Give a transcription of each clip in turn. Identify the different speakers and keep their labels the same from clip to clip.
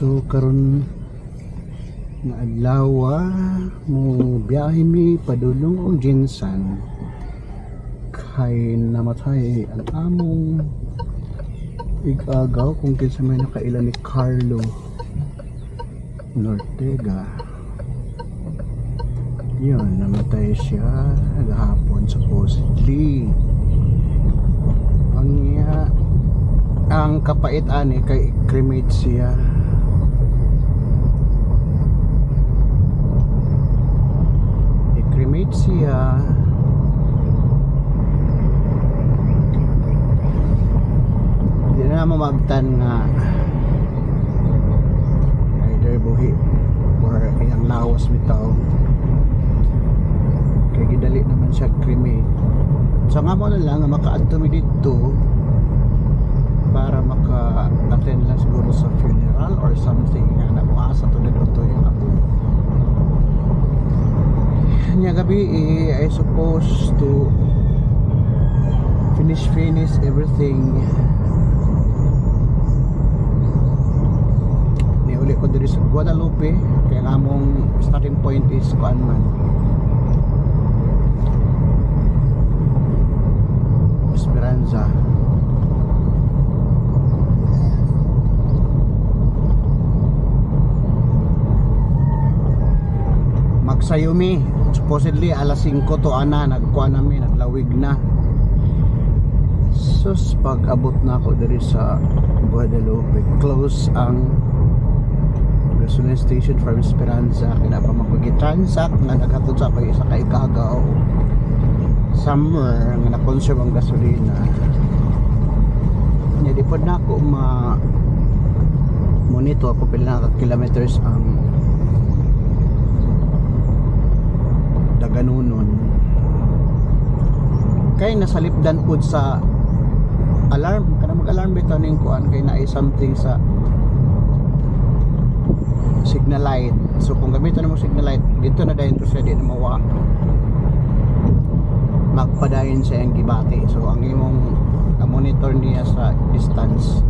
Speaker 1: So karon nga adlaw mo biyahe mi padulong og Jinsan kay namatay ang among igagaw kung kinsa may nakaila ni Carlo Nortega. Yun, namatay siya gahapon supposedly. Ang kapait ani kay cremate siya. I-cremate siya. Di na mamagtan nga either buhi or iyang lawas bitaw. Kaya gidali naman siya cremate. So nga mo na lang nga maka-adto mi dito para maka-attend lang siguro sa funeral or something nga namuasa to dito yung ako. Nya gabi I supposed to finish everything. Niuli ko diri sa Guadalupe kaya nga among starting point is kuan man Esperanza. Magsayumi supposedly alas 5 to ana nagkuha namin, naglawig na. Sus, pag abot na ako diri sa Guadalupe, close ang gasoline station from Esperanza. Kaya pa makapag-transact nga naghatod sa ako isa kay Gagaw summer nga na-consume ang gasolina. Nya di pod na ako monitor kung pila na kilometers ang Daganunon. Kay nasalipdan pod sa alarm, kada mag-alarm bitaw ning kuan kay naay something sa signal light. So kung gamiton mo signal light dito na dayon to siya, di na mawa magpadayon sa yung gibati. So ang imong monitor niya sa distance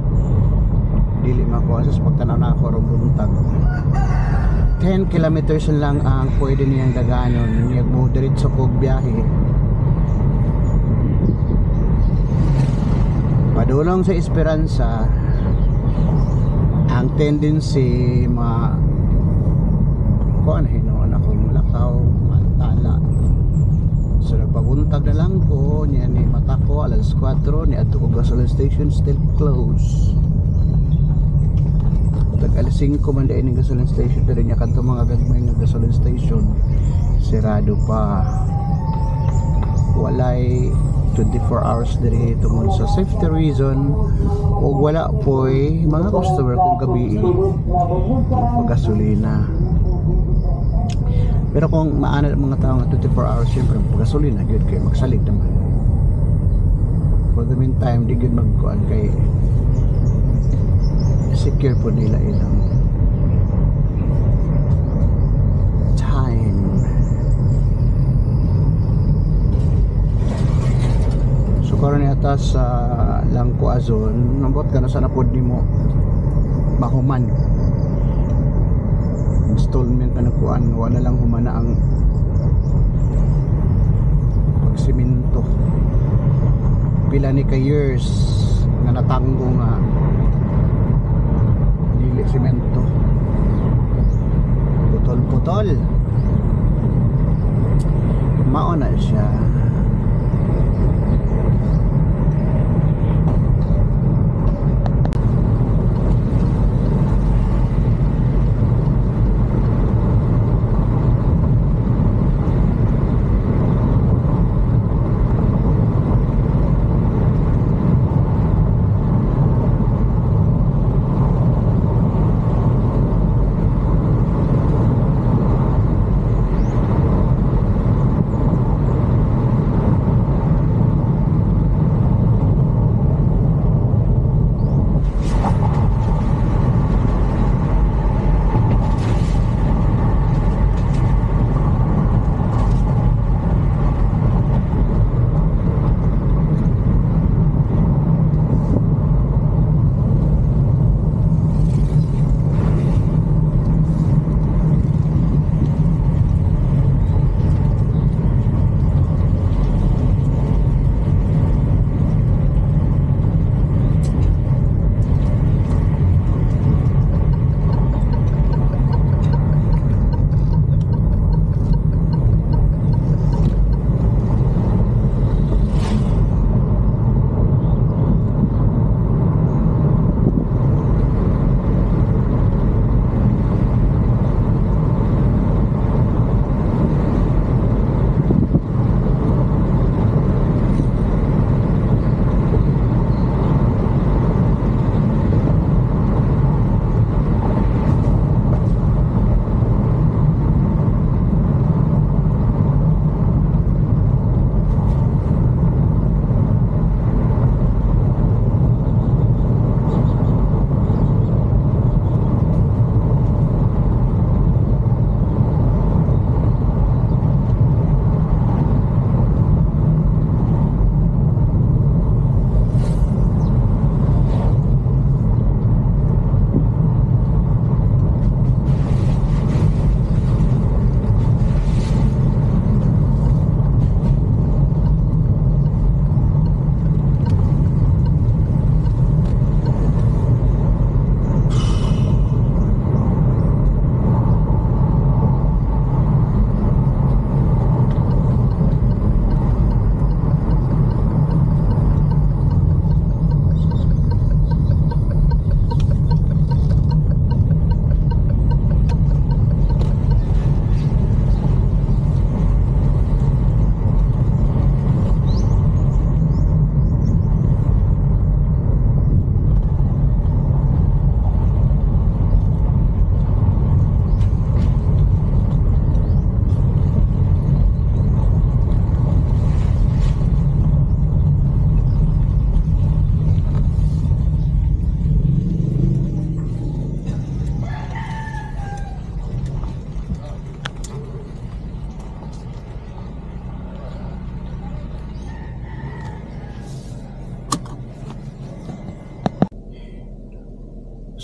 Speaker 1: dili makuha sa pagtanaw na ako ron buntag. 10 kilometers lang ang pwede niyang daganon. Niyag mo diretso kog biyahe padulong sa Esperanza. Ang tendency kuan hinoon akong lakaw mantala. So nagpabuntag na lang ko niya ni mata ko alas 4 ni adto ko gasoline station still closed. Tag alas 5 man dai ning gasoline station pero niya kadto mga gagmay nga gasoline station sirado pa. Walay 24 hours diri tungod sa safety reason o wala po'y mga customer kung gabi pag gasolina. Pero kung maana mga tao nga 24 hours syempre gasolina gyud kay magsalig naman. For the meantime di gyud magkuan kay secure po nila ilang time. So karon ni atas sa Langko Azon nambot ka na sana pod nimo mahuman installment na nakuan, wala lang humana ang pagsiminto. Pila ni ka years nga natanggo nga dili simento, putol-putol mao na siya.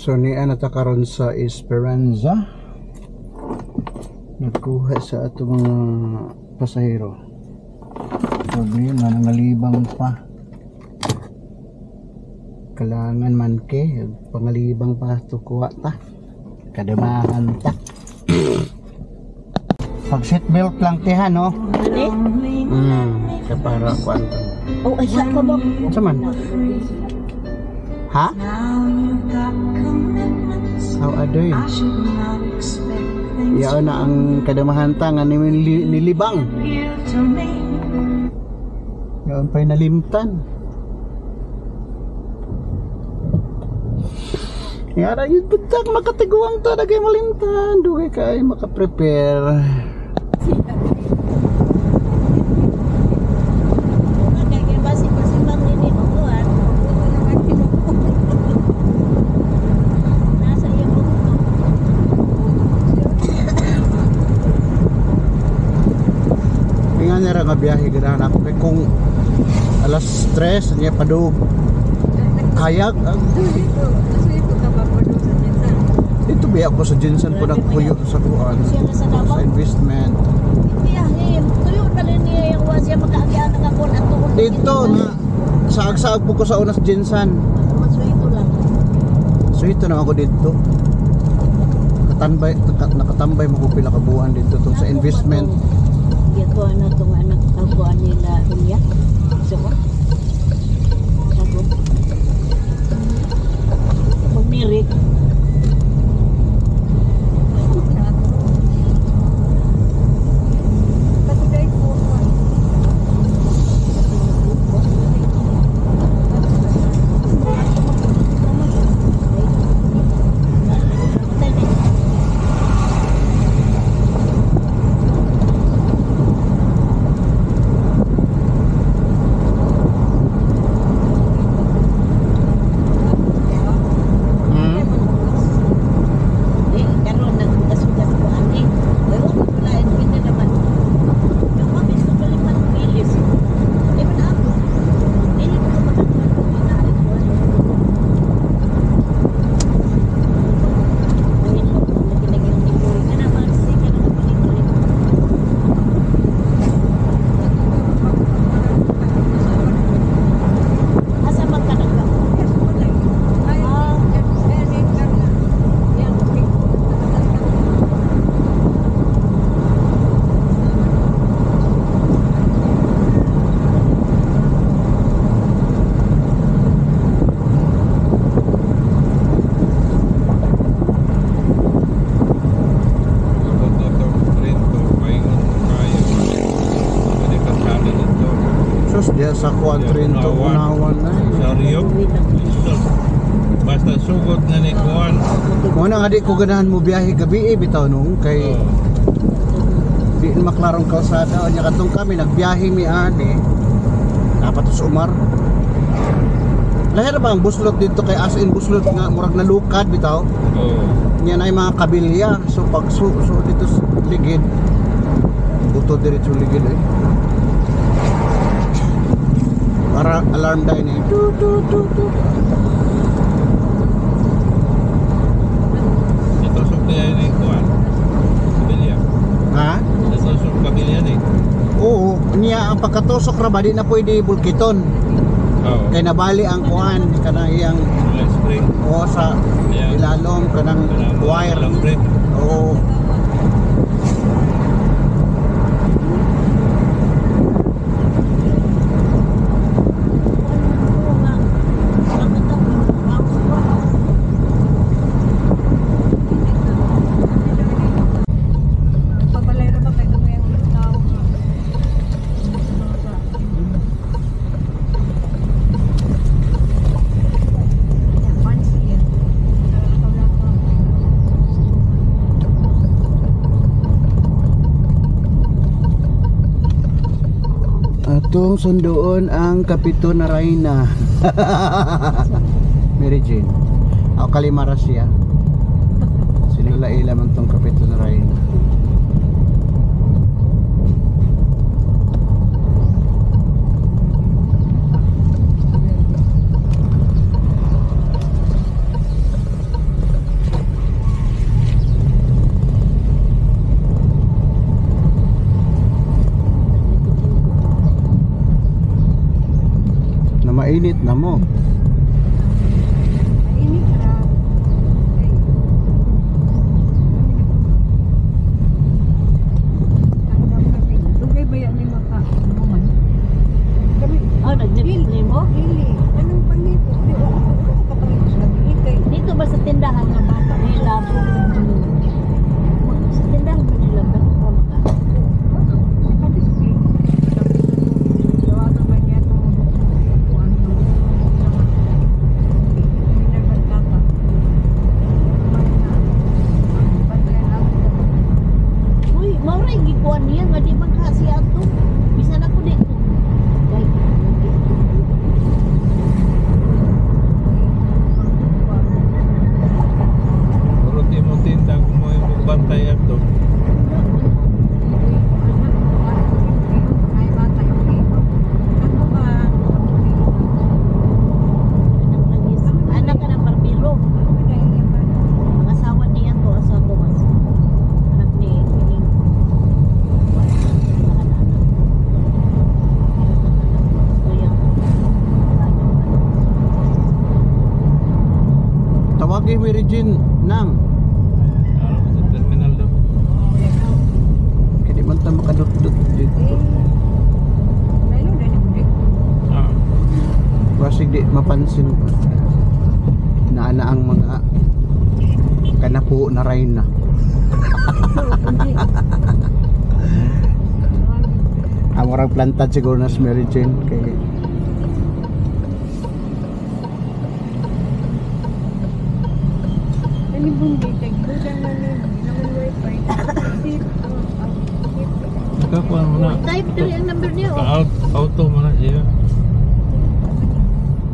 Speaker 1: So niya natakaroon sa Esperanza. Nagkuha sa ato mga pasahero. Problema nangalibang pa. Kalangan man ke pangalibang pa to kuha ta. Kadamahan ta. Pag seatbelt lang tiha no. Sa para kwanto.
Speaker 2: Oh, ay sa ka ba?
Speaker 1: Sa man? Ha? How adoy? Iyaw na ang kadamahan ta nga nilibang. Iyaw pa'y nalimtan. Yara yun budak makatiguang to dagay malimtan. Dugay kay makaprepare. Nera nga biyahe ganahan ako kay kung alas 3 niya padug kayak dito biya ako sa Jensen po nagpuyo sa kuan sa investment dito na saag-saag po ko sa unas Jensen so ito na ako dito nakatambay mo ko pila ka buwan dito tong sa investment.
Speaker 2: Ito na itong anak kabuan nila Unya. So, sabi magnirik.
Speaker 1: Sa kuan Trento unawan na.
Speaker 3: Saryo. Basta sugod na ni kuan.
Speaker 1: Muna nga di ko ganahan mo biyahe gabi bitaw nung kay di maklarong kalsada nya katong kami nagbiyahe mi ani. Dapat sa Umar. Lahir ba ang buslot dito kay as in buslot nga murag nalukad bitaw. Nya na mga kabilya so pag so dito sa ligid buto diretso ligid eh. Para alarm dahil ni
Speaker 3: Natusok niya yun yung kuwan kabilya.
Speaker 1: ha?
Speaker 3: Natusok kabilya ni.
Speaker 1: Oo, niya ang pagkatusok ra ba di na pwede bulkiton kay nabali ang kuan kanang iyang
Speaker 3: Spring.
Speaker 1: o sa ilalom kanang wire oo. Atong sundoon ang Kapito na Reyna. Mary Jane. Ako Kalimaras siya. Silula ilam ang tong Kapito na Reyna. Na mainit na mo.
Speaker 4: Mainit ra. Ay. Ang dami na pin. Dugay ba yan ni maka? Ano man? Kami.
Speaker 2: Oh, nag-display mo?
Speaker 4: Dili. Anong pangito? Di ba? Ano ka pangito sa ikay?
Speaker 2: Dito ba sa tindahan ng bata nila? Sa tindahan ba nila? Bakit ka maka?
Speaker 4: Maka-display. Tawagan man niya itong kuhaan ng minagagkaka.
Speaker 2: Uy, mauray gikuan niya nga di man kasi ato. Bisan ako dito. Ay,
Speaker 3: Puro di mo tinda kung mo yung magbantay ato.
Speaker 2: anak ka ng barbero. Ang asawa niya to, asawa ko mas. Anak ni Kining.
Speaker 1: Tawagin mo Regine nang.
Speaker 3: Araw sa terminal daw.
Speaker 1: Kaya man tayo makadot-dot dito.
Speaker 3: Ah.
Speaker 1: Kasi di mapansin ko. Naana ang mga kanapo na rayna. Ang orang plantad siguro na si Mary Jane kay
Speaker 3: Nakakuha mo na.
Speaker 2: Type 3 ang number niya. Oh.
Speaker 3: Auto mo na siya.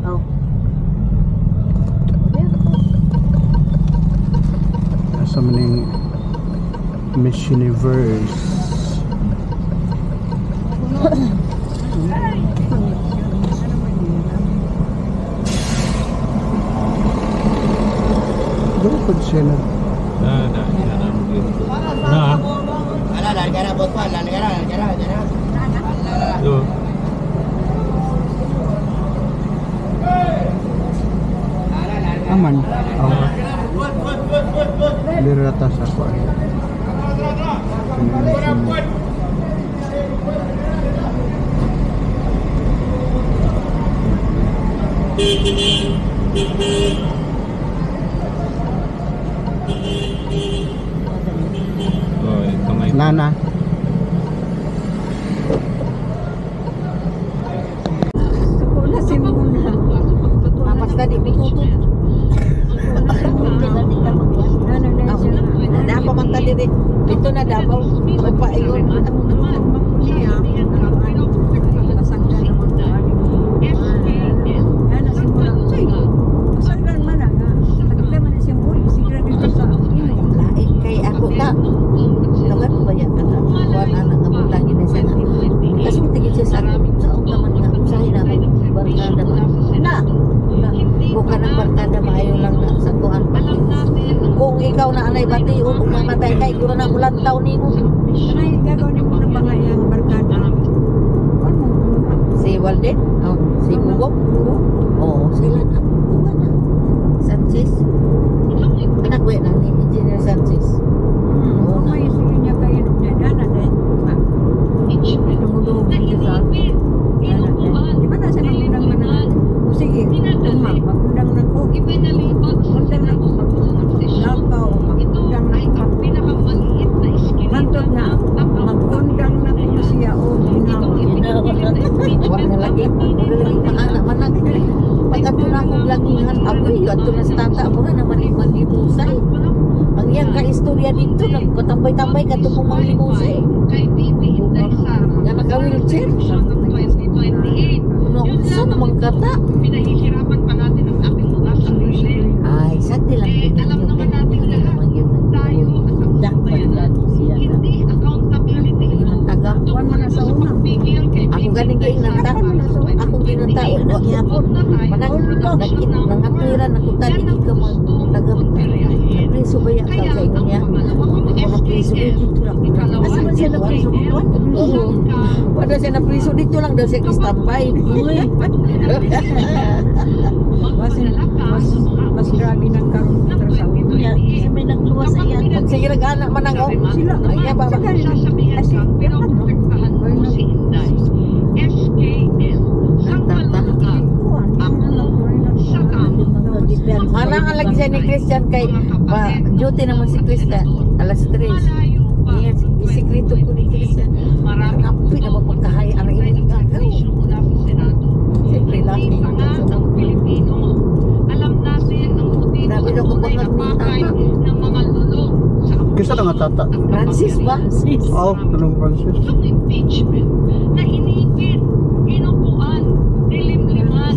Speaker 2: Oh.
Speaker 1: nasa maning Miss Universe. Doon po siya na.
Speaker 3: Siya na dito. Na. Yo.
Speaker 1: Aman. Oh. Lirata sa ko.
Speaker 3: Oh, ito may
Speaker 1: Nana.
Speaker 4: Papas tadi bitutu. Ada apa man tadi di? Dito na Davao. Pa iyon. Kay ako ta. Lawan ba yan ka ta? Kuan anak nga punta gid sa na. Kasi tigit siya sa naman nga usahay na barkada ba. Na. Bukan ang barkada maayo lang na sa kuan pa. Kung ikaw na anay bati o kung mamatay kay guro na ulang taon nimo.
Speaker 5: Ay, gagawin mo na ba nga yung barkada? Ano?
Speaker 4: Si Walden? Oh, si Bugok? Oo, sila na. Buka na. Sanchez? Anak ko na ni Engineer Sanchez. Oo na.
Speaker 5: May sige niya kayo na dahil. Tumulong niya sa di ba nasa nagundang man na? O sige, magundang na ko. Magundang na ko. Lakaw, magundang na ko. Mantod na, magundang na ko siya o ginawa.
Speaker 4: Wala na lagi. Wala lagi maanak manag. Pagkatuna akong langihan, ako yun. Ito na sa tata mo na naman ibang libusay. Ang iyang ka-istorya dito, nagpatambay-tambay ka ito kung mga libusay. Nga naka-wheelchair. Unsa naman kata?
Speaker 6: Pinahihirapan pa natin ang ating mga sarili.
Speaker 4: Ay, sakti lang.
Speaker 6: Alam naman natin tayo
Speaker 4: Dakpan lang siya.
Speaker 6: hindi accountability.
Speaker 4: Taga.
Speaker 5: Kuwan mo na sa una.
Speaker 6: Pigil kay
Speaker 4: Ako galing kayo ng tao. Ako ginatao.
Speaker 2: gihapon.
Speaker 4: Manang nangatwiran ako tali ka mag tagap preso ba yan ka sa inyo niya mga preso dito lang
Speaker 2: Asa man siya napriso buwan?
Speaker 4: oo wala siya na preso dito lang daw siya kistampay
Speaker 5: Mas grabe ng karon kontra sa ulo.
Speaker 2: Kaya kasi may nagluwas sa iya.
Speaker 4: pag sige nag-anak manang oh
Speaker 5: Sila.
Speaker 4: ay kaya baba
Speaker 6: Sasabihan
Speaker 5: Kasi,
Speaker 6: ka, pero
Speaker 5: ano?
Speaker 6: protektahan mo
Speaker 5: Ano?
Speaker 6: si Inday. SKL, Sangkalaga, sa tao.
Speaker 4: Manang ang lagi siya ni Christian kay pa duty naman si Christian alas 3
Speaker 6: Malayo pa.
Speaker 4: yes isikreto ko ni Christian
Speaker 6: Marami
Speaker 4: kapi na mapagkahayaan ang inyong gagaw
Speaker 6: mula sa Senado.
Speaker 4: siyempre
Speaker 6: Hindi
Speaker 4: laki
Speaker 6: pa nga ng Pilipino. Alam natin ang motibo
Speaker 4: Grabe daw
Speaker 6: at
Speaker 4: kapag
Speaker 6: tunay na pakay ng mga lulong sa
Speaker 1: Kisa lang nga tata.
Speaker 4: Francis ba?
Speaker 1: Oh, tanong Francis.
Speaker 6: Yung impeachment na inipit, inupuan, nilimliman.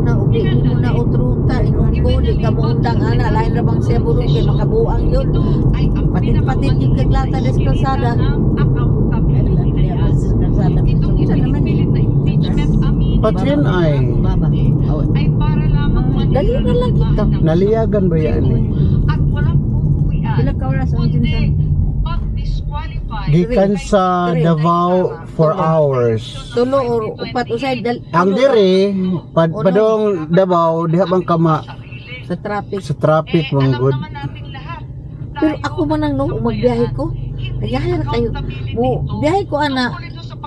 Speaker 4: Naubi mo na utrunta inong kuli ka mo undang ana lain ra bang siya burong kay makabuang yun
Speaker 6: Ito ay ang
Speaker 4: Patit-patit yung kaglata des kalsada.
Speaker 6: accountability na yan. Itong isinipilit na impeachment aminin
Speaker 1: Patrin ay
Speaker 4: baba
Speaker 6: ay para lamang
Speaker 4: Dali na lang ito.
Speaker 1: naliyagan ba yan eh?
Speaker 6: at walang uuwian.
Speaker 5: Pila ka oras ang
Speaker 6: Kundi
Speaker 5: tinsan?
Speaker 6: pag-disqualify.
Speaker 1: Gikan sa Davao 4 hours.
Speaker 4: tulo or upat usay
Speaker 1: Ang dire, padong Davao, diha bang kama
Speaker 4: sa traffic
Speaker 1: sa traffic mong
Speaker 6: Alam
Speaker 1: good.
Speaker 6: naman natin lahat.
Speaker 4: pero ako man ang no magbiyahe ko kaya kayo mo biyahe ko ana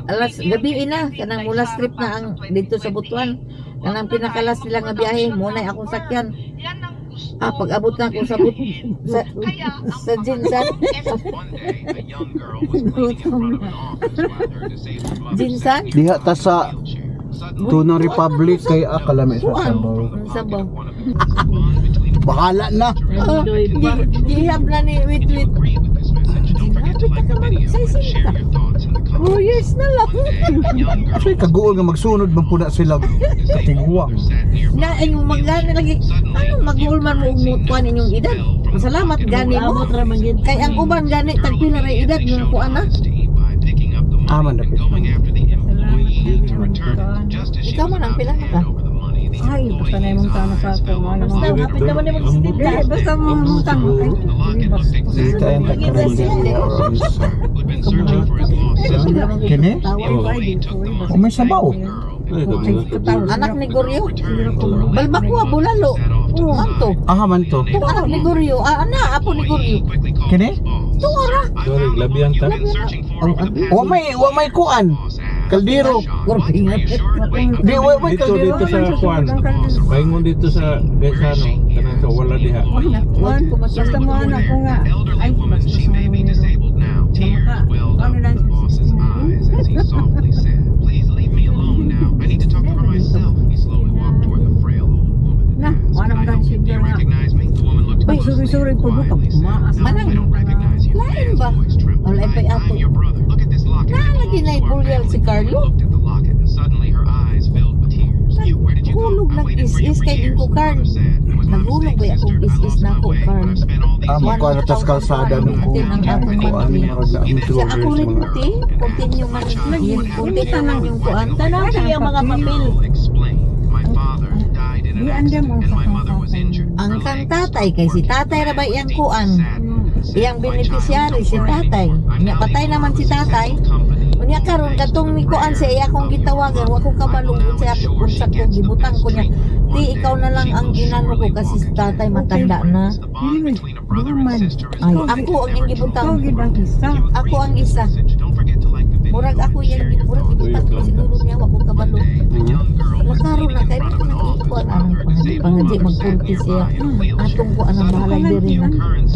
Speaker 4: alas gabi na kanang mula strip na ang dito sa Butuan kanang pinakalas nila nga biyahe mo na akong sakyan
Speaker 6: Yan ang gusto.
Speaker 4: pag abot na ako sa sa Jinsan Jinsan
Speaker 1: Diha ta sa Tunang Republic kay Akalame sa
Speaker 4: kuan
Speaker 1: Sabaw.
Speaker 4: ang sabaw
Speaker 1: Bahala na.
Speaker 4: oh gihab na ni wait Say ka 2 years na lang
Speaker 1: Kasi kaguol nga magsunod man puna sila katiguang.
Speaker 4: na inyong magana lagi ano magulman mo umutuan inyong edad salamat gani mo
Speaker 2: Abot ra man yun.
Speaker 4: kay ang uban gani tagpila ra edad yung kuan na
Speaker 1: Aman dapit.
Speaker 4: ikaw man ang pila na ka
Speaker 5: Ay, basta na yung tama sa ako.
Speaker 2: Basta hapit naman yung magsitinda.
Speaker 5: Dili, basta mo mutang. Ay, dili, basta.
Speaker 1: Dito yung takarindi or unsa. Kini?
Speaker 5: Tawag ko ay dito.
Speaker 1: O may sabaw.
Speaker 4: anak ni Goryo balbakwa bulalo manto
Speaker 1: Aha man to.
Speaker 4: tung anak ni Goryo ana apo ni Goryo
Speaker 1: Kini?
Speaker 4: tung ara
Speaker 3: Sorry, labihan ta.
Speaker 1: Wa may kuan. Kaldero.
Speaker 4: Gorpingat
Speaker 1: Di wa may
Speaker 3: Dito
Speaker 1: kaldero.
Speaker 3: sa kuan. Paingon dito sa Gaisano, kanang sa wala diha.
Speaker 5: Juan, basta mo anak ko nga. Ay, basta sa mga ano lang na, wala mo kang siguro nga. Ay, suri-suri po buka. Maas.
Speaker 4: manang lain ba wala pa'y ato nalagi na ipuryal si Carlo nagulog ng is-is kay din ko Carl nagulog ba akong is-is na ako Carl
Speaker 1: Magkuan na tas kalsada ng
Speaker 4: Natin ang akong
Speaker 1: kuan
Speaker 4: monthly.
Speaker 1: marag na ang
Speaker 4: Siya ako rin
Speaker 1: mga.
Speaker 4: puti, continue man kunti na lang yung kuan.
Speaker 2: Tanaw siya yung mga papel.
Speaker 5: Di andam ang sakang
Speaker 4: Ang kang tatay kay si tatay ra ba iyang kuan? Iyang beneficiary si tatay. Nya patay naman si tatay. Unya karon katong ni kuan sa iya akong gitawagan, wa ko kabalungod sa unsa ko gibutang ko niya. Di ikaw na lang ang ginano ko kasi si tatay matanda na. Ay, ako ang iyang gibutang.
Speaker 5: Ikaw gid ang isa.
Speaker 4: Ako ang isa. Murag ako yan, murag gibutang ko siguro niya wa ko kabalo. Lakaro na kay ko nang ikuan anang pangaji magpulti siya. Atong ko anang bahala diri na.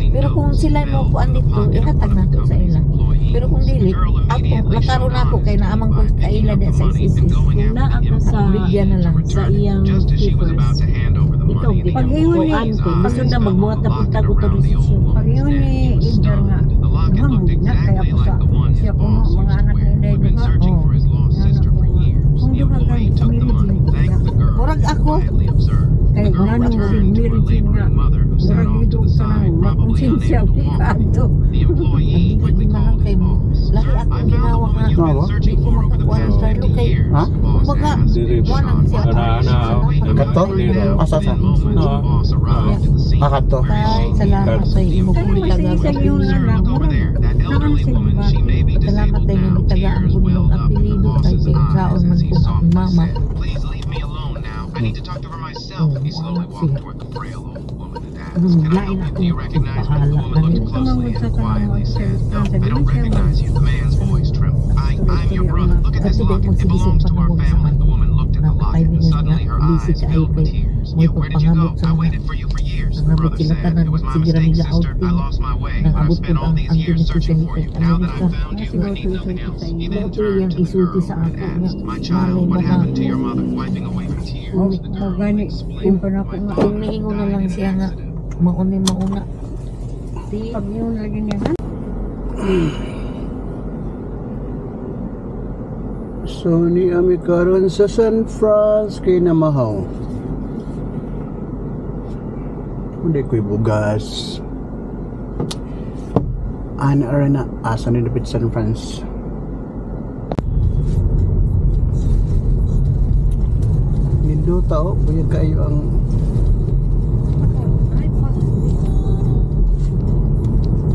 Speaker 4: Pero kung sila mo kuan dito, ihatag nato sa ila. Pero kung dili, ako lakaro na ako kay naamang ko kaila di sa isis.
Speaker 2: Kung naa ka sa
Speaker 4: Bigyan na lang.
Speaker 2: sa iyang papers, ikaw
Speaker 5: Pag-iwan ni-
Speaker 2: ante, masud na magbuhat na puntag autorisasyon.
Speaker 5: Pag yun ni Idar nga, hamog na kaya po sa siya po mga anak ni Inday di ba? Kung di ka kayo, sumirid din.
Speaker 4: Murag ako,
Speaker 5: Kay nanong si Mary Jean nga, murag ito ka nang makonsensya o kanto.
Speaker 4: Hindi man lang kay mo. Lahi akong ginawa nga.
Speaker 1: Ano ba?
Speaker 4: Hindi ko makakuha ng Starlo kay.
Speaker 1: Ha?
Speaker 4: Kumbaga,
Speaker 3: Diri
Speaker 4: wanang siya.
Speaker 1: Kato? Asa sa? Kato?
Speaker 4: Tay, salamat sa imo
Speaker 5: Kaya
Speaker 4: kong
Speaker 5: mo sa
Speaker 4: itaga
Speaker 5: isa yung anak, murag nakan silba.
Speaker 4: Salamat tayo ng itaga ang bundok apelido kay kay saon man ko ang mama. Lain ako pahala kami.
Speaker 5: Tumangod sa kanang magsalita. Sabi mo siya ba?
Speaker 4: Kasi di magsigising pa ng sa man. Nakakaibigan nga, busy ka ay kay may pagpangabot sa mga nangabot sila tanan, sige rami na outing. Nangabot po ang tinitisan ni kay Amerika. Ito yung isulti sa ako nga, malay mo na.
Speaker 5: O gani, yung pa na ako nga.
Speaker 4: Kung niingon na lang siya nga, mauna. Di,
Speaker 5: Pag yun lagi niya, ha?
Speaker 1: So ni ami karon sa San Francisco kay Namahaw. Hindi ko'y bugas. Ana ara na asa ni dapit San Francisco. Nindo tao, buyag kayo ang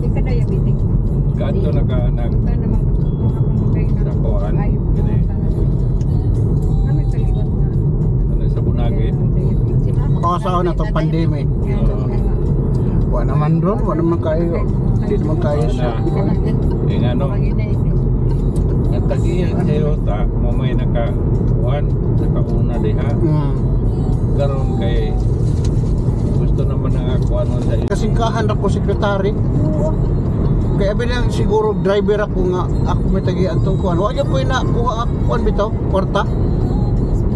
Speaker 5: Di ka diabetic.
Speaker 3: Kanto na ka nag
Speaker 5: Ito naman nakapamagay na.
Speaker 3: sa kuan.
Speaker 5: Ayaw ko
Speaker 3: Kini
Speaker 5: na. Kami kaliwat na.
Speaker 3: ano sa bunagi.
Speaker 5: Si mama.
Speaker 1: kasaw na tong pandemic. Wa naman ron, wa naman kayo. Hindi naman kayo sa
Speaker 3: Eh nga no. Ang tagiyan sa'yo ta, mamay nakakuan, nakauna diha. Karon kay gusto naman na akuan mo sa
Speaker 1: Kasingkahan ako sekretary. Kaya bilang siguro driver ako nga ako may tagian tong kuan. Wa gyud ko na kuha ako kuan bitaw, kwarta.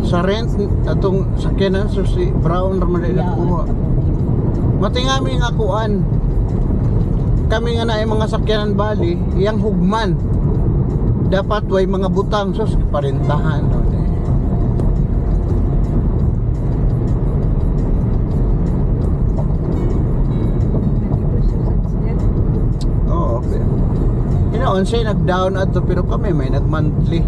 Speaker 1: Sa rent atong sakyanan so si Brown ra man dili kuha. Matingami nga kuan. Kami nga na ay mga sakyanan bali, iyang hugman. Dapat way mga butang so parentahan. Oh, okay. Onsay nag-down ato pero kami may nag-monthly.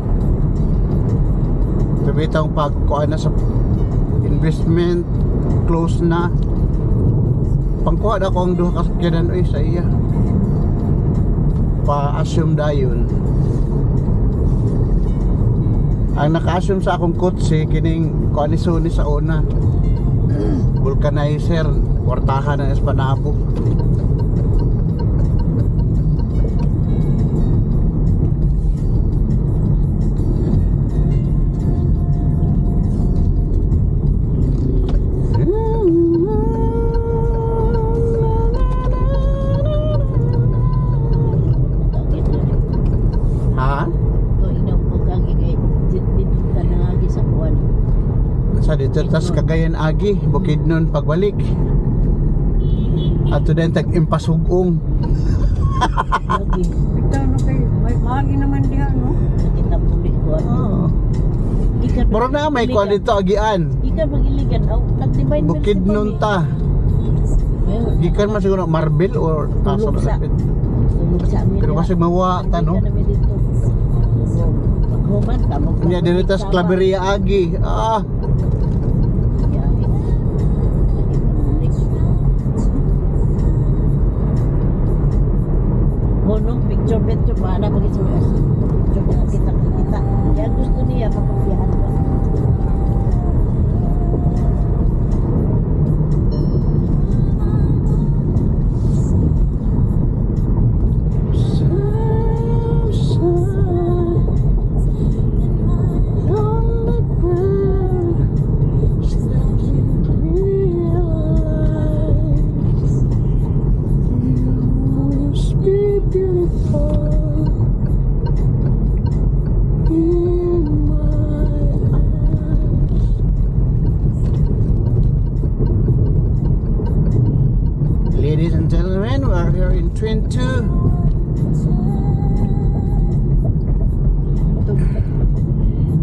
Speaker 1: Pabitang pagkuha na sa investment close na. Pangkuha na ko ang duha ka sakyanan oy sa iya. Pa-assume dayon. Ang naka-assume sa akong kotse kining kuha ni Sony sa una. Vulcanizer, kwartahan ng Espanabo. Dito tas Cagayan Agi Bukidnon pagbalik ato din tag impasugong.
Speaker 5: Ito no kay may magi naman diha no.
Speaker 2: Kita puli ko.
Speaker 1: Moro na may kuan dito agian.
Speaker 2: Ikan magiligan aw nagtibay
Speaker 1: Bukidnon ta. Gikan man siguro Marble or Taso na lapit. Pero kasi mawa ta no. Nya dito tas Claveria Agi.
Speaker 2: Picture mana begitu coba kita ya gusto niya papabiyahan ko. Ladies and gentlemen, we are here in Train 2.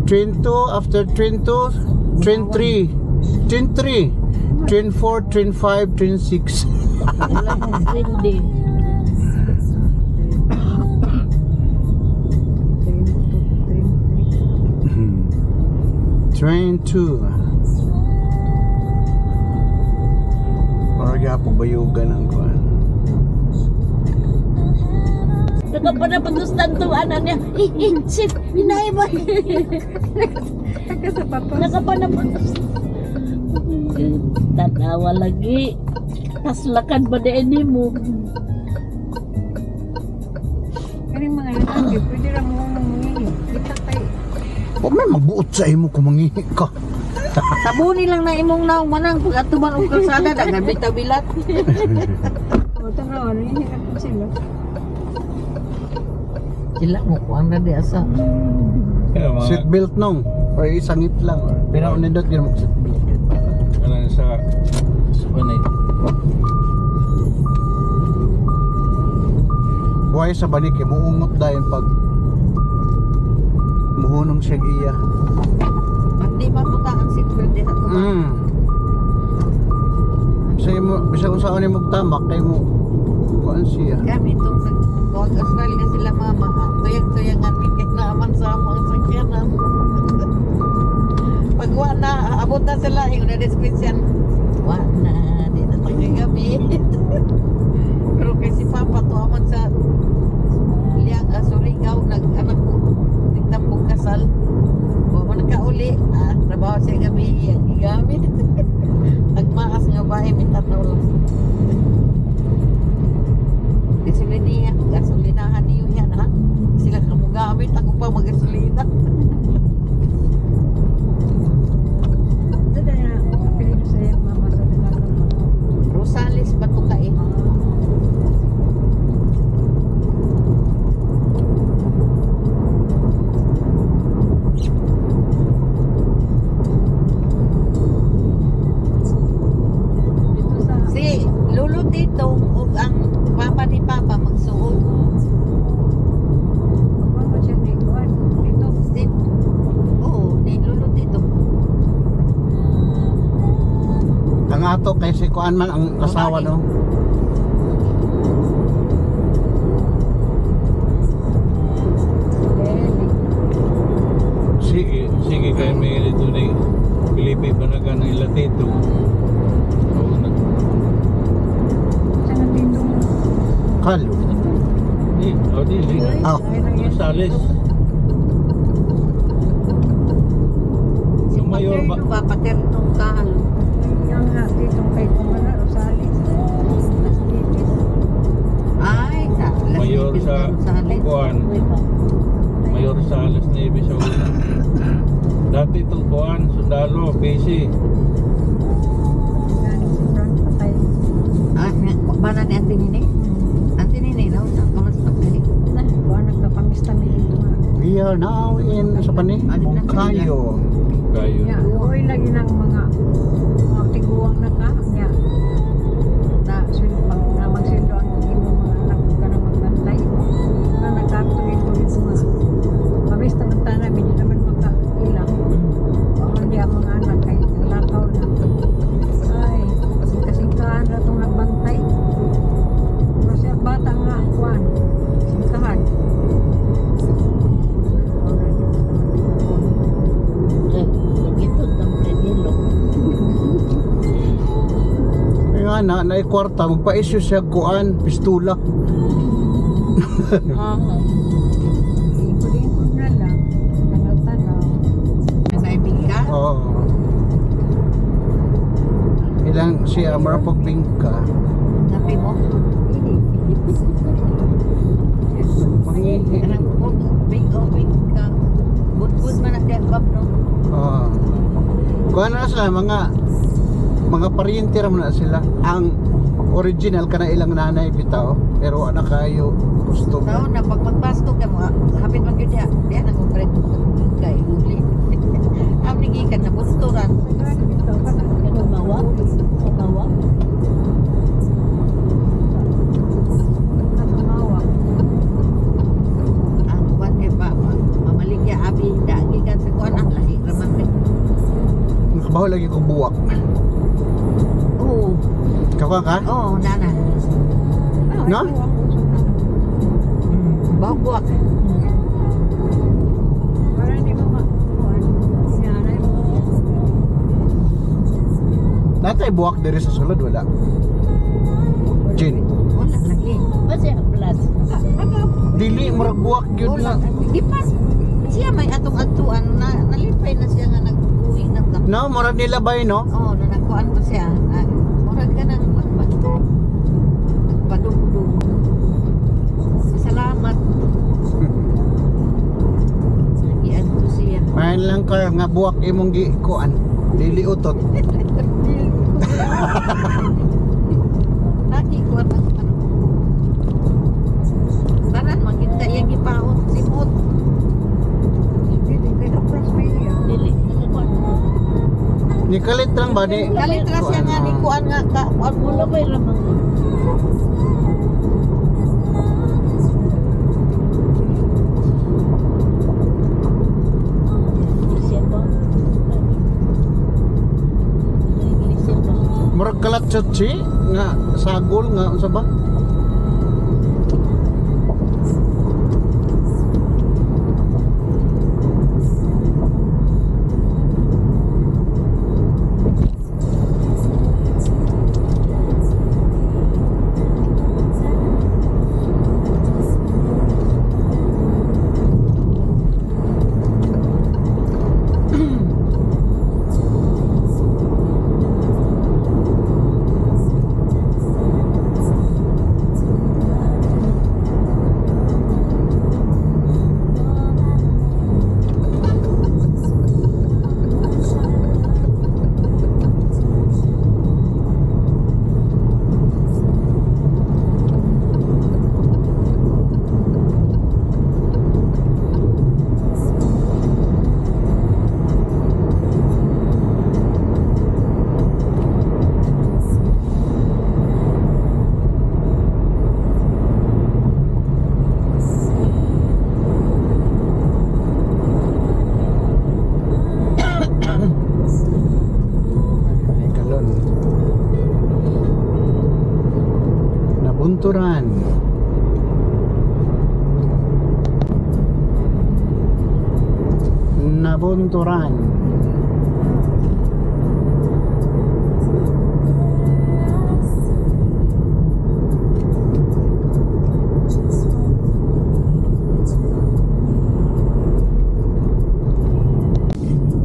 Speaker 2: Train 2, after Train 2, Train 3.
Speaker 1: Train 3, Train 4, Train 5, Train 6.
Speaker 2: Wala kang trending.
Speaker 1: Train 2. Parang po bayugan ang kuan.
Speaker 2: Nakapanapagustan to, ano niya. Shit, hinay mo. Nakapanapagustan. Tanawa lagi. Kaslakan ba din mo?
Speaker 5: Kaning mga lalaki, pwede ra mo mangingi. Kita tayo.
Speaker 1: O may magbuot sa imo kung mangihi ka.
Speaker 4: Sabuni lang na imong naong manang pag atuman og kalsada dagan bitabilat.
Speaker 5: O, tanawa, nangingi po sila.
Speaker 4: Sila mo kuang na di asa.
Speaker 3: Kaya mga
Speaker 1: Seatbelt nong. O isangit lang. Pero nindot yun mag seatbelt.
Speaker 3: ano sa ano
Speaker 1: Buhay sa banik eh. Muungot dahil pag muhunong siya iya.
Speaker 4: Hindi mabuta ang seatbelt di sa tuman.
Speaker 1: Bisa kung saan mo magtamak kay mo kuan siya.
Speaker 4: Kami itong nag-Wag Australia sila mama. Tuyang-tuyangan mikit na aman sa mga sakyanan. Pag wala, abot na sila, yung na-description. Wala, di na tagagamit. Pero kasi Papa to aman sa Surigao, nag-anak ko, nagtambong kasal. Huwag mo nagkauli, trabaho siya gabi, ang gigamit. Nagmaas nga ba, imitatnaw lang. Gasolinahan niyo yan ha. Sila kamugamit, ako pa magasolina.
Speaker 5: Dada na, apelido sa iyang mama sa dalagang mga.
Speaker 4: Rosales ba ito ka eh?
Speaker 5: Dito sa,
Speaker 4: Si Lolo dito, ang papa ni Papa magsuot.
Speaker 5: ano siya ni Juan? Dito.
Speaker 4: Dito. Oo, ni Lolo dito.
Speaker 1: Ang ato kay si kuan man ang asawa no.
Speaker 5: Leli.
Speaker 3: sige kay may dito ni Pilipi pa na ganang ilatito. Oo nag
Speaker 5: Siya na dito.
Speaker 1: Kalo.
Speaker 3: dili.
Speaker 1: Ah,
Speaker 3: Rosales.
Speaker 4: Si
Speaker 3: Yung mayor ba?
Speaker 4: Paterno ba? Paternong kahalo.
Speaker 5: Yung nga, ditong kay Kumana, Rosales. Las Titis.
Speaker 4: Ay, sa Las
Speaker 3: Mayor
Speaker 4: Pitas
Speaker 3: sa
Speaker 4: Gonzales.
Speaker 3: Kuan. Mayor sa Alas Neve sa una. Dati itong Kuan, sundalo, PC.
Speaker 5: Galing si Frank patay.
Speaker 4: Mana ni Auntie Nini? Auntie Nini, no? Kamusta ka ni?
Speaker 5: Buwan nagkapamista mi dito nga.
Speaker 1: we are now in sa pani Kayo.
Speaker 3: Kayo.
Speaker 5: Ya, uwi lagi ng mga tiguang na ka. Ya. Na pag na magsindo ang imong mga anak ka na magbantay. Na nagkatuloy-tuloy ko nga. Pamista ng tanay, medyo naman makailang. Hindi ang mga anak ay naglakaw na. Ay, kasing-kasingkahan na itong nagbantay. Pero siya bata nga, kuwan. Singkahan.
Speaker 2: Ito ng Predilo.
Speaker 1: Nga na kwarta magpa-issue siya kuan pistula.
Speaker 5: Ikot-ikot na lang. Tanaw-tanaw.
Speaker 4: Nasaibig ka?
Speaker 1: Oo. Ilang siya marapag bingka.
Speaker 4: Napi mo?
Speaker 1: Mangihi.
Speaker 4: Anong big ka. Bud-bud man ang debab, no?
Speaker 1: Oo. Kuan na sila mga pariente ra man na sila. Ang original kana ilang nanay bitaw pero ana kayo gusto
Speaker 4: Tao na pag magpasto ka mo, hapit man yun diya. Diya na kung pare kay uli. Ang nigikan na busturan.
Speaker 2: Kanabawa? Kanabawa?
Speaker 4: Ang kuwan kay Papa, mamaligya abi dagi kan sa kuwan ang lahi raman.
Speaker 1: trabaho lagi ko buwak.
Speaker 4: Oo.
Speaker 1: Kawa ka?
Speaker 4: Oo, nana.
Speaker 1: No?
Speaker 4: Buwak.
Speaker 5: Para hindi mo sinanay mo.
Speaker 1: Natay buwak diri sa sulod wala. Jin.
Speaker 4: Wala lagi.
Speaker 2: Kasi plus.
Speaker 1: Dili murag buwak gyud
Speaker 4: Wala.
Speaker 1: na.
Speaker 4: Di pa. Siya may atong-atuan na nalipay na siya nga nag-uwi ng kapatid.
Speaker 1: No, murag nilabay no.
Speaker 4: Oo, nanakuan pa siya. Murag ka ng nagpadugdug. Salamat. Nagian ko siya.
Speaker 1: Mayan lang ka nga buwak imong gikuan. Dili utot.
Speaker 4: Lagi ko ang ano. Tanan, magkita yung ipahot si Mot.
Speaker 5: Hindi ka plus may iya.
Speaker 2: Dili. Nakakuan mo.
Speaker 1: Nikalit lang ba ni?
Speaker 4: Kalitra siya nga ni kuan nga ka. Kuan mo
Speaker 2: Wala may ramang. Siya ba? Siya ba?
Speaker 1: Murag kalat chotchi nga sagol nga unsa ba? Kalon. Nabunturan. Nabunturan.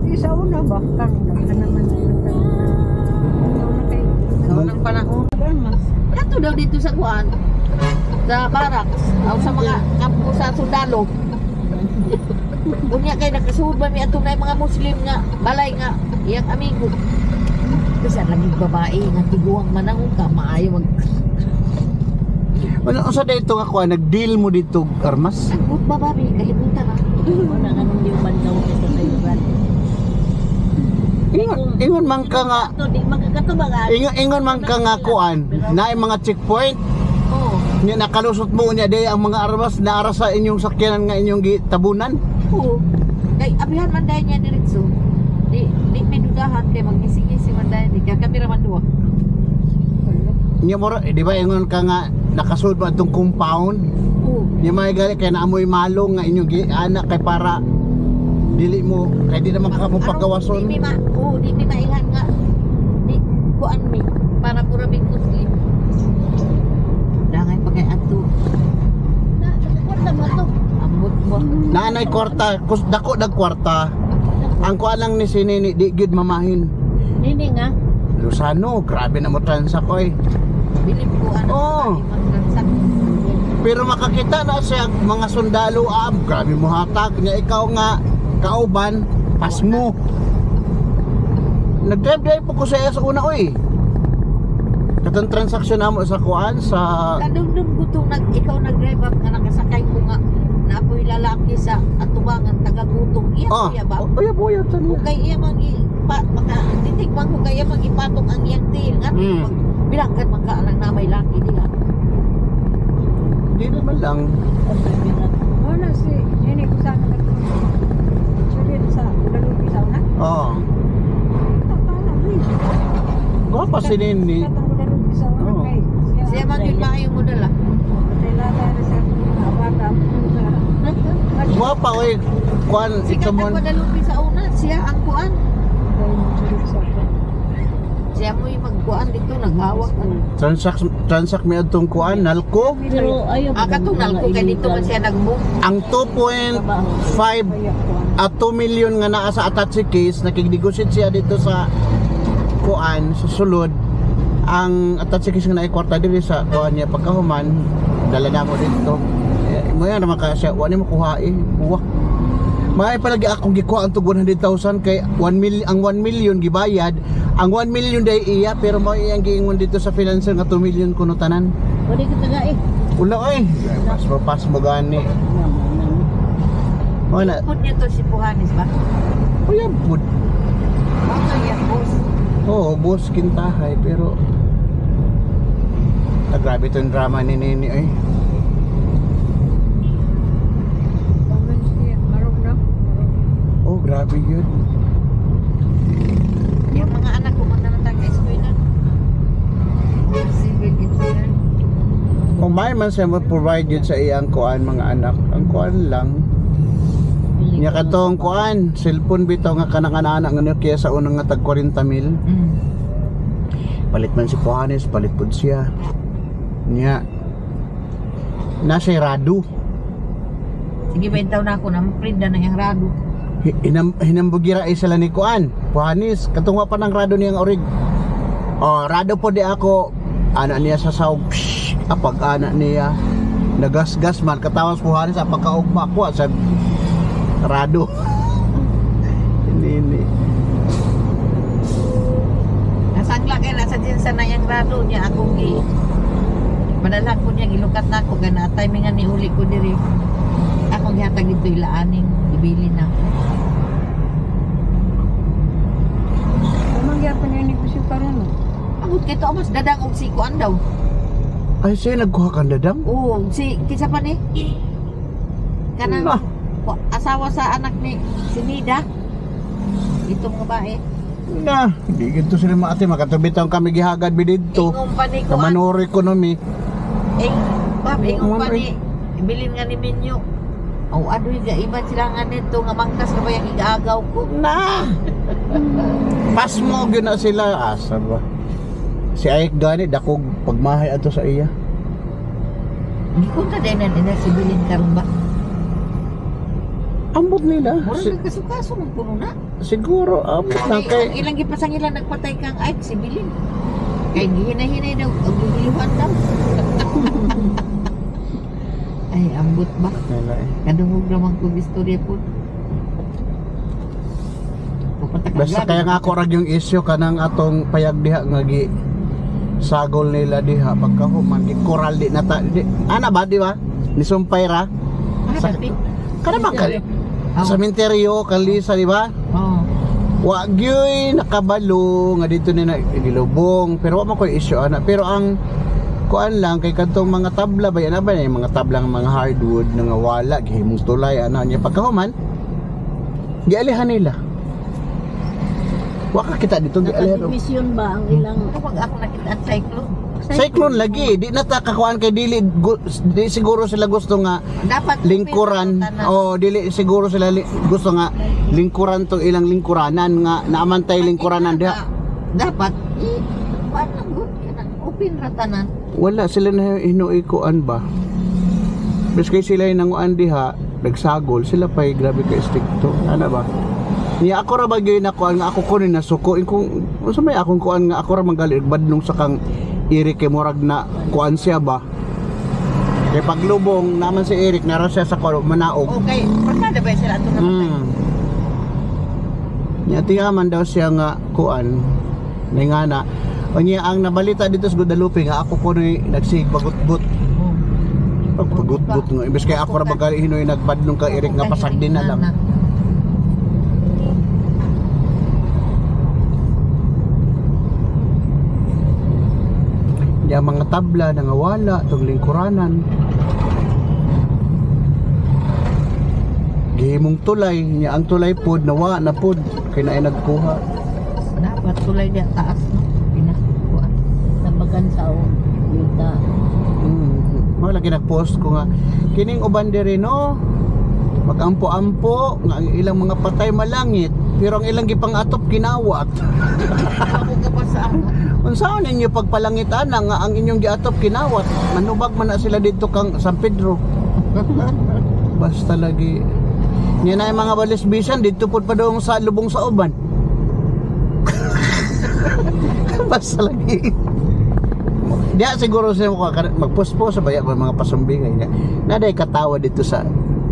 Speaker 5: Di sa una ba? Kang naman. Una kay.
Speaker 4: Noong panahon.
Speaker 5: Mas.
Speaker 4: Kato daw dito sa kuan. Sa barracks. O sa mga kampo sa sundalo. Unya kay nakasuod ba mi atong mga Muslim nga balay nga iyang amigo. Kasi lagi babae nga tiguang manang ka maayo mag
Speaker 1: Ano sa dito nga kuan nag-deal mo dito armas?
Speaker 4: agut babae kalibutan na.
Speaker 2: Wala nga nung di bandaw nito sa yuran.
Speaker 1: Ingon man ka nga
Speaker 2: Ito, di magkakatubagan.
Speaker 1: ingon man ka nga kuan na mga checkpoint
Speaker 4: Oo.
Speaker 1: nya nakalusot mo niya day ang mga armas na ara sa inyong sakyanan nga inyong gitabunan.
Speaker 4: Oo. Kay abihan man dahil niya diretso. Di may dudahan kay magising-gising man dahil di kakabira man duwa.
Speaker 1: Nya mo di ba ingon ka nga nakasulod mo atong compound.
Speaker 4: Oo.
Speaker 1: Nya may gali kay naamoy malong nga inyong anak kay para dili mo kay di naman ka mo paggawason.
Speaker 4: Di mi mailan nga. Di kuan mi para pura big Muslim. Dangay pagay ato.
Speaker 2: Nakakuan mo to.
Speaker 4: Ambot mo.
Speaker 1: Naanay kwarta, dako dag kwarta. Ang kuan lang ni sinini di gyud mamahin.
Speaker 2: Nini nga.
Speaker 1: Lusano, grabe na mo transa ko eh.
Speaker 4: Bilib ko ano.
Speaker 1: Oo. Pero makakita na siya mga sundalo grabe mo hatag niya ikaw nga kauban pas mo. Nag-drive po ko sa una oy. Katong transaksyon namo sa kuan sa
Speaker 4: Kadungdung gutong ikaw nag-drive up nga nakasakay ko nga naapoy lalaki sa atubangan taga-gutong iya kuya ba?
Speaker 1: Buya sa
Speaker 4: Kung kay iya titigman ko kaya ipatong ang iyang tail nga bilanggan man ka alang na may laki diha.
Speaker 1: Di naman lang.
Speaker 5: Wala si Jenny ko sana ka. Sulit sa dalupi sa una.
Speaker 1: Oh. pa si Nini. Oo.
Speaker 4: Siya man yun maayong model ah.
Speaker 1: Guwapa oy. Kuan
Speaker 4: Si
Speaker 1: ito mo.
Speaker 4: Katang Guadalupe sa una, siya ang kuan. Siya mo yung magkuan dito, naghawak.
Speaker 1: Transact mi adtong kuan nalko.
Speaker 2: Pero ayaw
Speaker 4: Katunal ko kay dito man siya nag-move.
Speaker 1: Ang 2.5 at 2 million nga naa sa attache case nakignegotiate siya dito sa kuan sa sulod. Ang attache case nga naikwarta diri sa kuan niya pagkahuman dala na mo dito. Mo yan naman ka siya wani mo kuha buwak. May palagi akong gikuha ang 100,000 kay 1 million ang 1 million gibayad. Ang 1 million day iya pero mo iyang giingon dito sa financer nga 2 million kuno tanan.
Speaker 2: Pwede ka taga eh.
Speaker 1: Wala oy. Pas mo gani. Mo na.
Speaker 4: Put niya to si Puhanis ba?
Speaker 1: Kuya pud.
Speaker 4: Baka yan, boss.
Speaker 1: Oo, boss kintahay pero grabe itong drama ni Nini ay. Oh, grabe yun.
Speaker 4: Yung mga anak ko man na natang eskwela. Civil engineer.
Speaker 1: Kung may man siya provide yun sa iyang kuan mga anak. Ang kuan lang. Nya katong kuan, cellphone bitaw nga kanang-anak nga kaya sa unang nga tag 40 mil. Palit man si Juanes, palit pud siya. Nya nasa Rado.
Speaker 4: Sige, 20 taon na ako na maprinda na yung rado.
Speaker 1: Hinambugira ay sila ni kuan. Juanes, katungwa pa ng Rado niyang orig. Oh, Rado po di ako ana niya sa saog. Apag ana niya nagasgas man katawas Juanes apag kaugma ko sa Rado. Ini.
Speaker 4: Nasangla kay nasa jinsa na yung rado niya akong padala ko niya gilukat na ako gana timingan ni uli ko diri. Akong gihatag dito ilaaning ibili na ako.
Speaker 5: Mangyapon yung negosyo karon.
Speaker 4: Amot kay to mas dadang og si kuan daw.
Speaker 1: Ay siya nagkuha kang dadang?
Speaker 4: Oo, si kinsa pa ni? Kanang
Speaker 1: Nah.
Speaker 4: asawa sa anak ni si Nida. Itong babae.
Speaker 1: Na, di gito sila maati makatubitaw kami gihagad bi didto.
Speaker 4: Ingong pa ni kuan.
Speaker 1: Kamanor economy.
Speaker 4: Bab, ingong pa
Speaker 1: Kuan,
Speaker 4: ni bilin nga ni Minyo. Oh, adoy ga iba sila nga nito nga mangkas na ba yung igaagaw ko.
Speaker 1: Na. Pas mo gyud na sila asa ba. Si Ayek gani dakog pagmahay ato sa iya.
Speaker 4: Hindi ko ka din na si bilin karon ba?
Speaker 1: Ambot nila.
Speaker 4: Mura nagkasukaso ng puno na.
Speaker 1: Siguro ambot na kay
Speaker 4: Ilang gipasang ilang nagpatay kang ay si bilin. Kay gihinay-hinay daw ang gibilihan daw. Ay ambot ba?
Speaker 1: nila eh.
Speaker 4: Kadungog naman ko istorya po.
Speaker 1: Basta kaya nga ako rag yung issue kanang atong payag diha nga gi sagol nila diha pagkahuman gi koral di nata di, ana ba di ba ni sumpay ra sa kada ba kali sa sementeryo kalisa di ba
Speaker 4: Oh.
Speaker 1: wa gyoy nakabalo nga dito ni gilubong pero wa man koy issue ana pero ang kuan lang kay kadtong mga tabla ba yan ba yung mga tabla ng mga hardwood nga wala gihimong tulay ana nya pagkahuman gialihan nila. Waka kita dito gialihan.
Speaker 2: Nakadmisyon ba ang ilang
Speaker 4: Kapag ako nakita ang cyclone.
Speaker 1: Cyclone lagi, di natakakuan kay dili di siguro sila gusto nga
Speaker 4: Dapat
Speaker 1: lingkuran o dili siguro sila gusto nga lingkuran tong ilang lingkuranan nga naamantay lingkuranan diha.
Speaker 4: Dapat paano good ka open ratanan.
Speaker 1: Wala sila na hinuikuan ba. Bis kay sila nanguan diha nagsagol sila pay grabe ka stricto. Ana ba? Niya ako ra bagay na kuan nga ako kunin na suko kung unsa may akong kuan nga ako ra manggali badlong sa kang Eric kay murag na kuan siya ba. Kay paglubong naman si Eric nara siya sa kuan manaog.
Speaker 4: Okay, barkada ba sila ato namatay?
Speaker 1: Niya tingaman daw siya nga kuan ningana. O niya ang nabalita dito sa Guadalupe nga ako ko ni nagsig bagutbut. Pagpagutbut nga imbes kay ako ra bagali hinoy nagbadlong ka Eric nga pasag din na lang. Yung mga tabla na nga wala itong lingkuranan gihimong tulay niya ang tulay pod nawa na pod kay naay nagkuha
Speaker 4: Dapat tulay dia taas no. Pinakkuan.
Speaker 2: Kansaw. Yuta.
Speaker 1: Mo lagi nag-post ko nga kining uban diri no magampo-ampo nga ang ilang mga patay malangit pero ang ilang gipang-atop kinawat.
Speaker 4: Ako ka pa sa amo.
Speaker 1: Unsaon ninyo pagpalangit ana nga ang inyong giatop kinawat? Manubag man na sila dito kang San Pedro. Basta lagi. Yan na yung mga balisbisan dito po pa doon sa lubong sa uban. Basta lagi. Diya siguro siya magpost-post sa baya mga pasumbingay niya. Naday katawa dito sa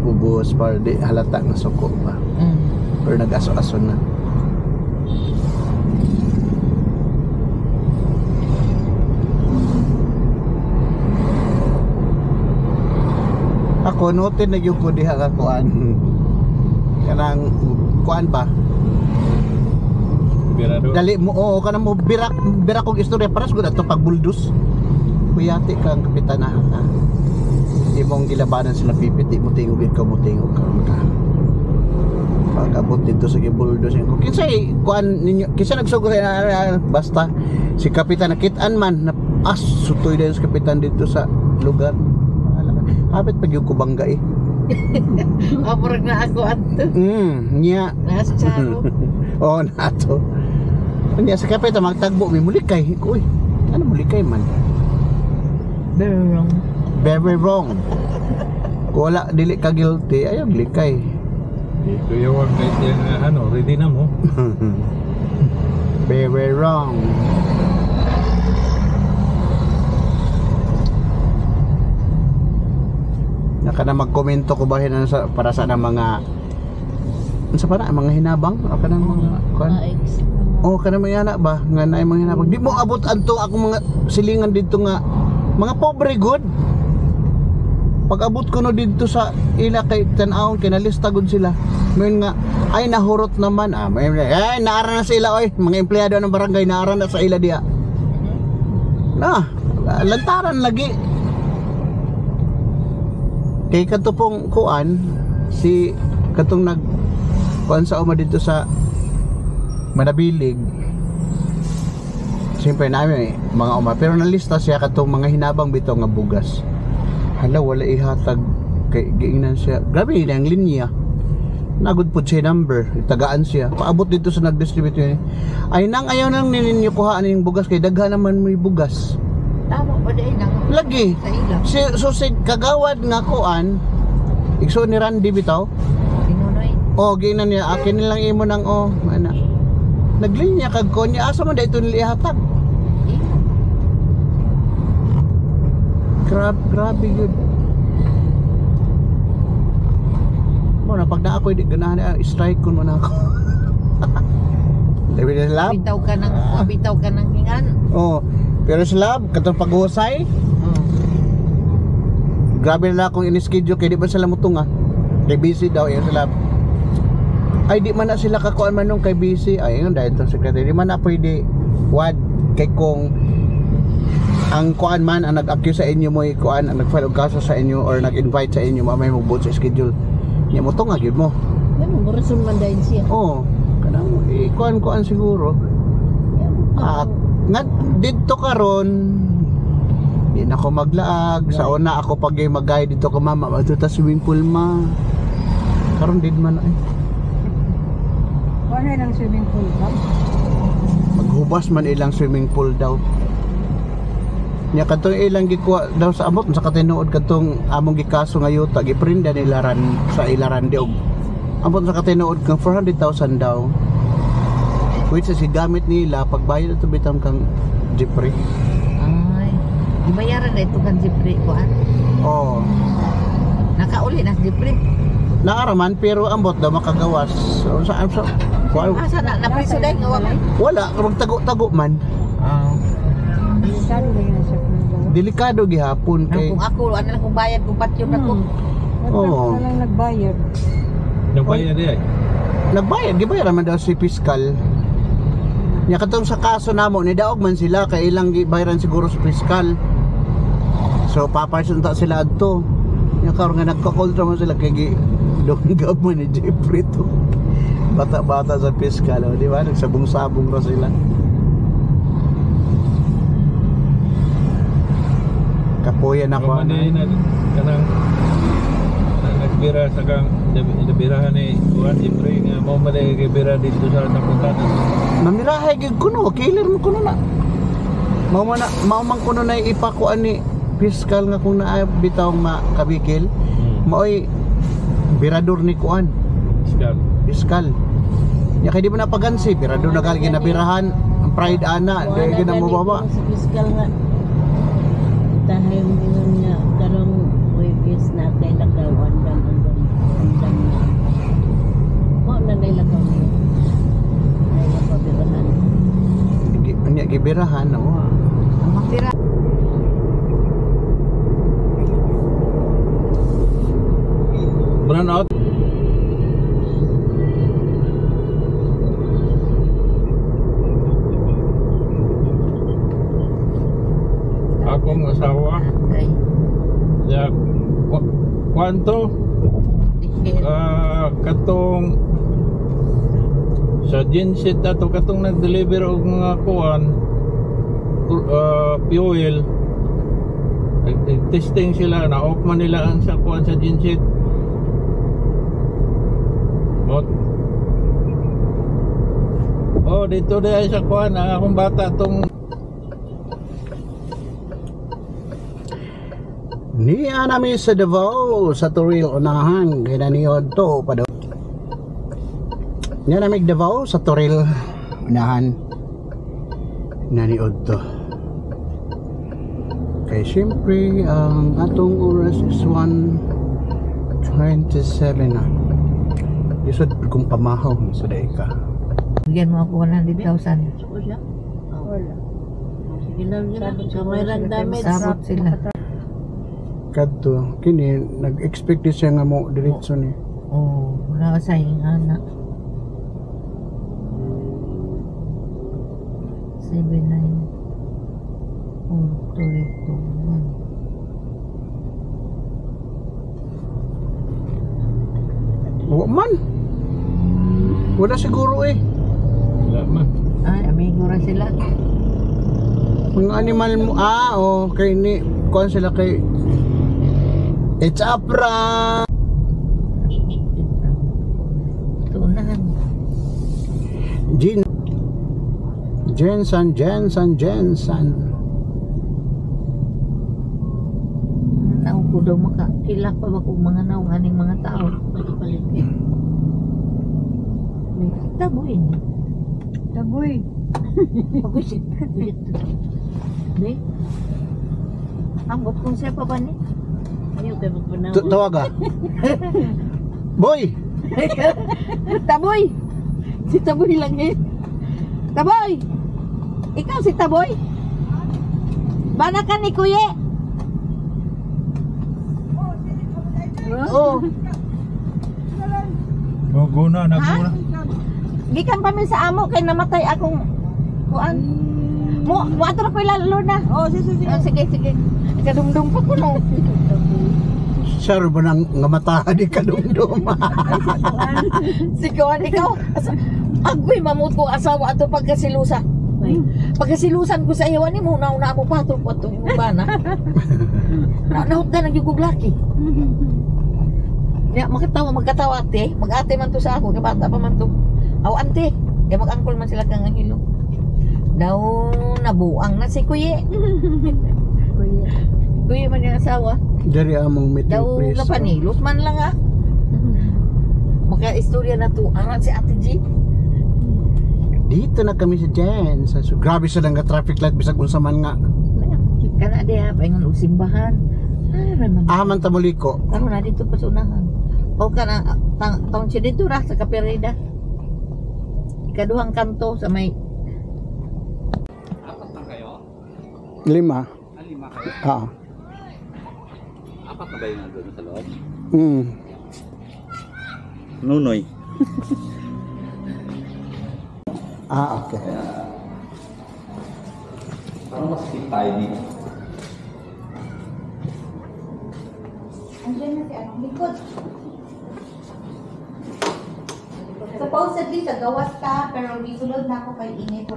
Speaker 1: ubos para di halata na suko ba. Pero nag-aso-aso na. Ako notin na yung ko diha ka kuan. Kanang kuan ba?
Speaker 3: Birado.
Speaker 1: Dali mo kanang mo birak kog istorya para sa to pagbuldos. Kuyati kang kapitana. Imong gilabanan sila pipit di mo tingog ka karon ka. Pagabot dito sa gibuldos ko. Kinsay kuan ninyo kinsa nagsugo sa basta si kapitan nakit-an man na sutoy din sa kapitan dito sa lugar. Habit pag yung kubangga eh.
Speaker 4: Apurag na ako ato.
Speaker 1: Nya.
Speaker 4: Nas charo.
Speaker 1: Oo, nato. Nya sa kapitan magtagbo may mulikay. Uy, ano mulikay man?
Speaker 2: Very wrong.
Speaker 1: Very wrong. Kung wala dili ka guilty, ayaw likay.
Speaker 3: Dito yung ready na mo.
Speaker 1: Very wrong. Naka na magkomento ko ba sa para sa mga sa para mga hinabang o kanang mga kuan. Oh, kanang mga anak ba nga naay mga hinabang. Di mo abot anto ako mga silingan dito nga mga pobre good. Pag abot ko no dito sa ila kay tan-awon kay nalista gud sila. Mayon nga ay nahurot naman ay naara na sila oy mga empleyado ng barangay naara na sa ila diha. Lantaran lagi. Kay katupong kuan si katong nag kuan sa uma dito sa Manabilig. Siyempre namin mga uma pero nalista siya katong mga hinabang bitaw nga bugas. Hala wala ihatag kay giingnan siya. Grabe na ang linya. Nagud pud siya number, tagaan siya. Paabot dito sa nag-distribute yun. Ay nang ayaw nang ninyo kuhaan ning bugas kay daghan naman mo bugas.
Speaker 4: Tama ba dai nang
Speaker 1: Lagi.
Speaker 4: sa ila.
Speaker 1: Si kagawad nga kuan. Igso ni Randy bitaw.
Speaker 4: Pinunoy.
Speaker 1: Ginan niya akin nilang imo nang ana. Naglinya kag ko niya asa man dayto nili ihatag. Grabe yun. Mo na pag na ako di ganahan strike kun man ako. Lebi na lab.
Speaker 4: Bitaw ka ng hingan.
Speaker 1: Pero sa lab katong paghusay. Grabe na akong in-schedule kay di ba sila mutunga. Kay busy daw yung sa lab. Ay di man na sila kakuan man nung kay busy. Ay yun dahil itong secretary. Di man na pwede wad kay kung ang kuan man ang nag-accuse sa inyo mo kuan ang nag-file og kaso sa inyo or nag-invite sa inyo mamay mo sa schedule. Nya mo tunga gyud mo.
Speaker 2: Ganun mo rason man dahil siya.
Speaker 1: Kanang kuan siguro. At nga dito karon di na ako maglaag sa una ako pag magay dito ko mama matuta swimming pool ma karon din man
Speaker 5: Ano lang swimming pool ba?
Speaker 1: maghubas man ilang swimming pool daw nya kadtong ilang gikuha daw sa amot sa katinuod kadtong among gikaso nga yuta giprinda nila sa ilaran diog amot sa katinuod kang 400,000 daw which is gamit nila pagbayad ito bitang kang jeepri.
Speaker 4: Ibayaran na ito kan Jipri kuan. Nakauli na Jipri.
Speaker 1: Naaraman pero ambot daw makagawas. Saan
Speaker 4: Asa na napriso dai nga
Speaker 1: wala magtago-tago man.
Speaker 5: Delikado ba yun sa pool?
Speaker 1: Delikado gihapon kay.
Speaker 4: Kung ako ano lang kung bayad kung patyon ako.
Speaker 5: Na lang nagbayad.
Speaker 3: Nagbayad ay.
Speaker 1: Nagbayad gibayaran man daw si piskal. Nya katong sa kaso namo ni daog man sila kay ilang gibayaran siguro sa piskal. So paparson ta sila adto. Nya karon nga nagko-control man sila kay donggab man ni Jeffrey to. Bata-bata sa piskal, di ba? Nagsabong-sabong ra sila. Kapuyan ako.
Speaker 3: Kamani na kanang nagbira sa kang nabirahan ni Juan Ibre nga mo malagibira dito sa Napuntanan.
Speaker 1: Mamirahay gid kuno, kailan mo kuno na. Mao man kuno na ipakuan ni fiscal nga kung naa bitaw makabikil. Maoy birador ni kuan,
Speaker 3: Iskal.
Speaker 1: fiscal. Ya kay di mo napagansi, birador na gali ginabirahan, ang pride ana, di gina mo baba.
Speaker 2: Sa fiscal nga. Tahay mo nga karong webis na kay lakaw andam na. Mo na kay lakaw mo. Ay napabirahan.
Speaker 1: Nya gibirahan no.
Speaker 4: Ang matira.
Speaker 3: Brown out. Akong asawa
Speaker 4: Ay,
Speaker 3: ya kwanto
Speaker 4: dikit.
Speaker 3: katong sa genset ato katong nag-deliver og mga kuan fuel testing sila na off man nila ang sa kuan sa genset mot dito dahil sa kuan ang akong bata tong
Speaker 1: Niya namin sa Davao sa Toril unahan ginaniod to pa daw. Niya namin Davao sa Toril unahan naniod to. Kay siyempre ang atong oras is 1:27 na. Isod kung pamahaw sa daika.
Speaker 4: Bigyan mo ako 100,000.
Speaker 2: Suko siya? Wala. Sige lang yun. So may damage.
Speaker 4: Sabot sila.
Speaker 1: Kadto kini nag-expect siya nga mo diretso ni.
Speaker 4: Oh, wala ka sayang anak. 79 Oh, 2
Speaker 1: Wa man. Wala siguro eh.
Speaker 3: wala man
Speaker 4: Ay, amigo ra sila.
Speaker 1: Mga animal mo kay ni kuan sila kay it's a prank.
Speaker 4: Tuunahan.
Speaker 1: Jensen.
Speaker 4: Naong ko daw makakila pa ba kung mga naong aning mga tao.
Speaker 2: Palit.
Speaker 4: Tabuin.
Speaker 5: Taboy.
Speaker 4: Pag-isip. Di? Ambot kung siya pa ba ni?
Speaker 2: Ayaw kayo magpanaw.
Speaker 1: Tawaga. Boy.
Speaker 4: Taboy! Si Taboy lang eh. Taboy! Ikaw si Taboy? Bana ka ni Kuya? Oo.
Speaker 3: guna naguna
Speaker 4: Gikan pa min sa amo kay namatay akong kuan. Mo ato ko lalo na. Oh, sige. Kadumdum pa ko no.
Speaker 1: Sir ba nang nga mata di kadumdum.
Speaker 4: Si kuan ikaw. Agoy mamut ko asawa ato pagkasilusa. Pagkasilusan ko sa iwan ni mo na ako patol ko ato imong bana. Nahut na nagyugog laki. Ya magkatawa ate, mag-ate man to sa ako, kay bata pa man to. Aw ante, kay mag-angkol man sila kang hilo. Daw nabuang na si Kuya. Kuya man yung asawa.
Speaker 1: Dari among meeting
Speaker 4: Daw
Speaker 1: place.
Speaker 4: napanilos man lang ah. Maka-istorya na to, ang si Ate G.
Speaker 1: Dito na kami sa Jen. Grabe sila nga traffic light bisag unsa man nga.
Speaker 4: Kana dia paingon og simbahan.
Speaker 1: Aman tamuliko.
Speaker 4: Karon na dito pa sa unahan. O kana taon siya dito ra sa Kaperida. Ikaduhang kanto sa may
Speaker 1: 5.
Speaker 7: 5 kayo?
Speaker 1: Ah.
Speaker 7: 4 na ba yung nandun sa loob?
Speaker 3: Nunoy
Speaker 1: Okay.
Speaker 7: Parang mas fit tayo dito.
Speaker 8: Andiyan na si anong likod. Supposedly, sa gawas ka, pero gisulod na ako kay init.